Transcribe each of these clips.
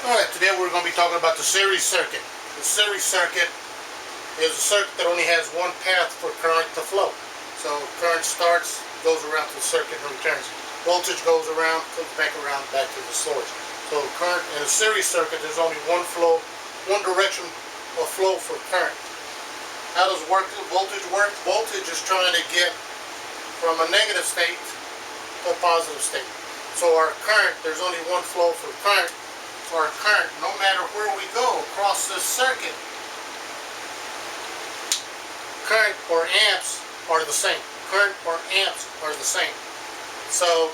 Alright, today we're going to be talking about the series circuit. The series circuit is a circuit that only has one path for current to flow. So current starts, goes around to the circuit and returns. Voltage goes around, comes back around, back to the source. So current in a series circuit, there's only one flow, one direction of flow for current. How does voltage work? Voltage is trying to get from a negative state to a positive state. So our current, there's only one flow for current. For our current, no matter where we go across this circuit, current or amps are the same. Current or amps are the same. So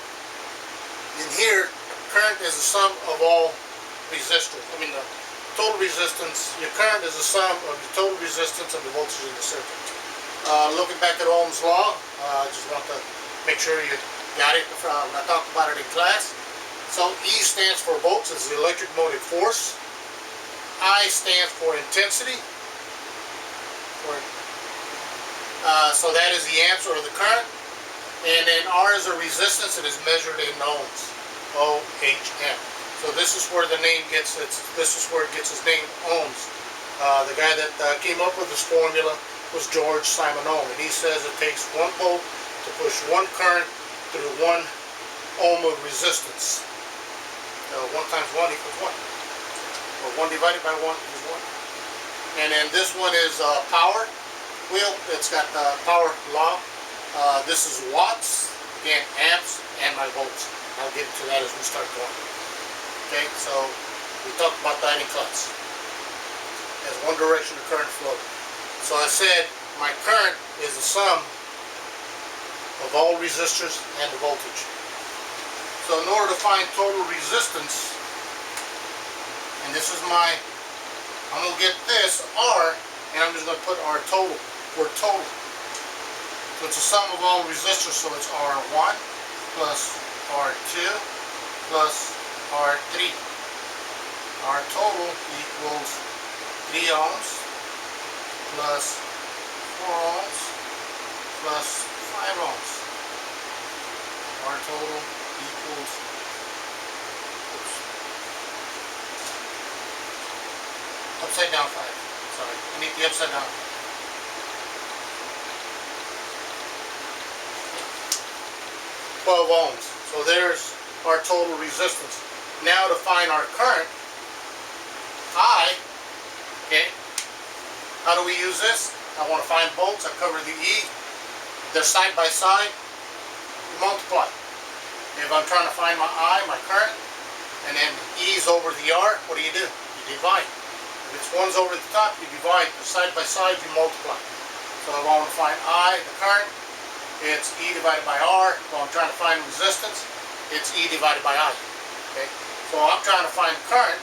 in here, current is the sum of all resistors. The total resistance. Your current is the sum of the total resistance and the voltage in the circuit. Looking back at Ohm's law, I just want to make sure you got it when I talked about it in class. So E stands for volts, it's the electric motive force. I stands for intensity. So that is the amps or the current. And then R is a resistance. It is measured in ohms. O-H-M. So this is where the name gets its. This is where it gets its name, ohms. The guy that came up with this formula was George Simon Ohm, and he says it takes 1 volt to push 1 current through 1 ohm of resistance. 1 times 1 equals 1. Or 1 divided by 1 is 1. And then this one is power wheel. It's got the power law. This is watts, again amps, and my volts. I'll get to that as we start going. Okay, so we talked about that in class. As one direction of current flow. So I said my current is the sum of all resistors and the voltage. So in order to find total resistance, and this is I'm going to get this R, and I'm just going to put R total, for total. So it's the sum of all resistors, so it's R1 plus R2 plus R3. R total equals 3 ohms plus 4 ohms plus 5 ohms. R total equals, upside down 5. Sorry, I need the upside down 12 ohms. So there's our total resistance. Now to find our current, I, okay, how do we use this? I want to find volts. I cover the E. They're side by side. Multiply. If I'm trying to find my I, my current, and then E's over the R, what do? You divide. If it's 1's over the top, you divide. They're side by side, you multiply. So if I want to find I, the current, it's E divided by R. If I'm trying to find resistance, it's E divided by I. Okay? So I'm trying to find current.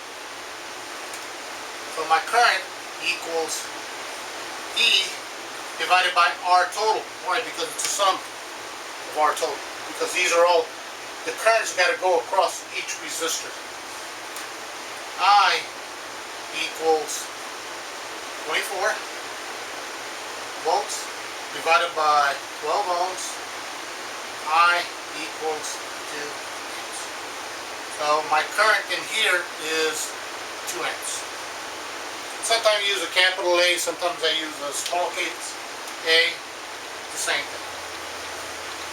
So my current equals E divided by R total. Why? Because it's the sum of R total. Because these are all, the current's got to go across each resistor. I equals 24 volts divided by 12 ohms. I equals 2 amps. So my current in here is 2 amps. Sometimes I use a capital A, sometimes I use a small case A, the same thing.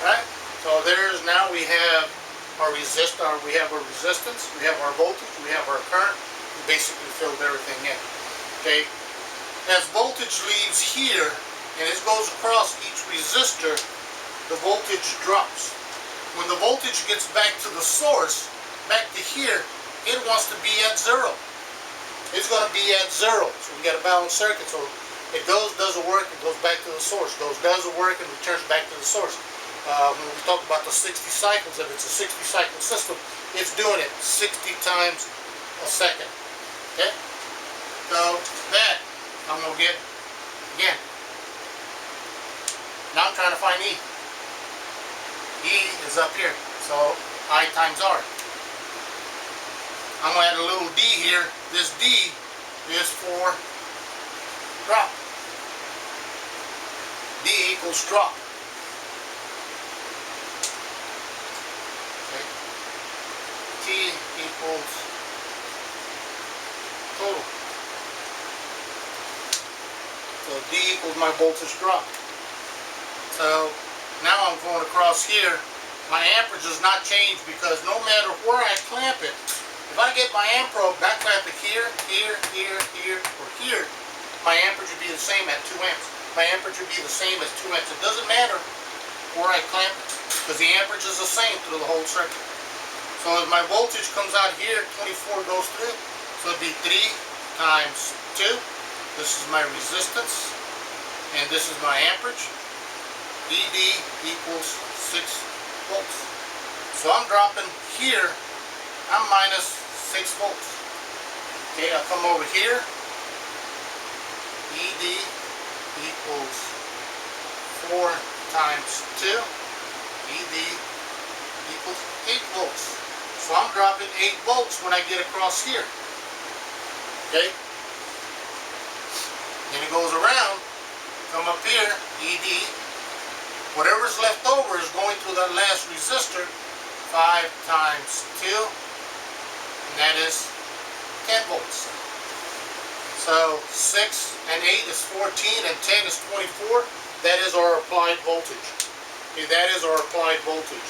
Right? So there's, now we have our we have our resistance, we have our voltage, we have our current. We basically filled everything in. Okay? As voltage leaves here and it goes across each resistor, the voltage drops. When the voltage gets back to the source, back to here, it wants to be at 0. It's going to be at 0. So we got a balanced circuit. So it goes, doesn't work, it goes back to the source. Goes, doesn't work, and returns back to the source. When we talk about the 60 cycles, if it's a 60 cycle system, it's doing it 60 times a second. Okay? So that I'm going to get again. Now I'm trying to find E. E is up here. So I times R. I'm going to add a little D here. This D is for drop. D equals drop. T equals total. So D equals my voltage drop. So now I'm going across here. My amperage does not change because no matter where I clamp it, if I get my amp probe back clamp it here, here, here, here, or here, my amperage would be the same at 2 amps. My amperage would be the same as 2 amps. It doesn't matter where I clamp it because the amperage is the same through the whole circuit. So as my voltage comes out here, 24 goes through, so it'd be 3 times 2. This is my resistance, and this is my amperage. ED equals 6 volts. So I'm dropping here, I'm minus 6 volts. Okay, I'll come over here. ED equals 4 times 2. ED equals 8 volts. So I'm dropping 8 volts when I get across here. Okay? Then it goes around, come up here, ED. Whatever's left over is going through that last resistor, 5 times 2, and that is 10 volts. So 6 and 8 is 14 and 10 is 24. That is our applied voltage. Okay, that is our applied voltage.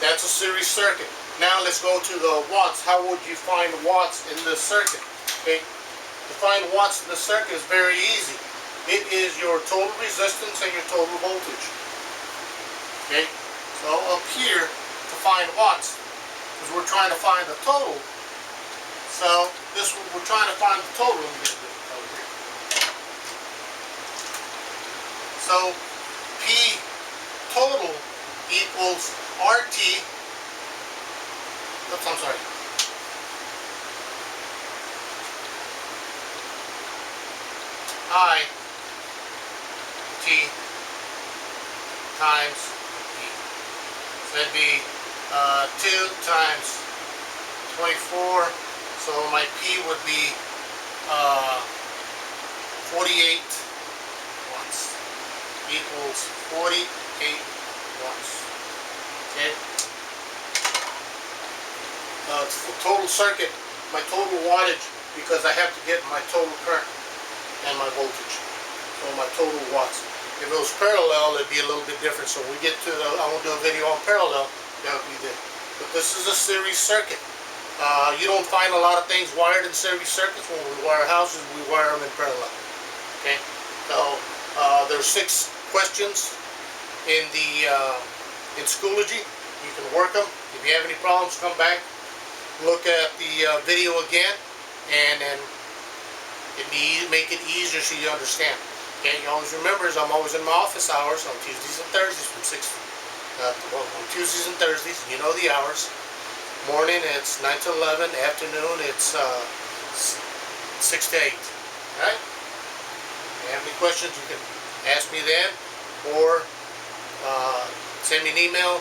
That's a series circuit. Now let's go to the watts. How would you find watts in this circuit? Okay, to find watts in the circuit is very easy. It is your total resistance and your total voltage. Okay, so up here to find watts, because we're trying to find the total. So this one, we're trying to find the total. Let me get a different color here. So P total equals RT. Oops, I'm sorry. I T times P. So that'd be 2 times 24. So my P would be 48 watts. Equals 48 watts. Okay. It's the total circuit, my total wattage, because I have to get my total current and my voltage. So my total watts. If it was parallel, it'd be a little bit different. So when we get to the, I won't do a video on parallel, that would be there. But this is a series circuit. You don't find a lot of things wired in series circuits. When we wire houses, we wire them in parallel. Okay. So there's 6 questions in the in Schoology. You can work them. If you have any problems, come back, look at the video again, and then make it easier so you understand. Okay, you always remember, I'm always in my office hours on Tuesdays and Thursdays from 6. Well, on Tuesdays and Thursdays, you know the hours. Morning it's 9 to 11. Afternoon it's 6 to 8. All right. If you have any questions, you can ask me then, or send me an email,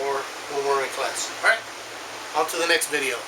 or when we're in class. All right. On to the next video.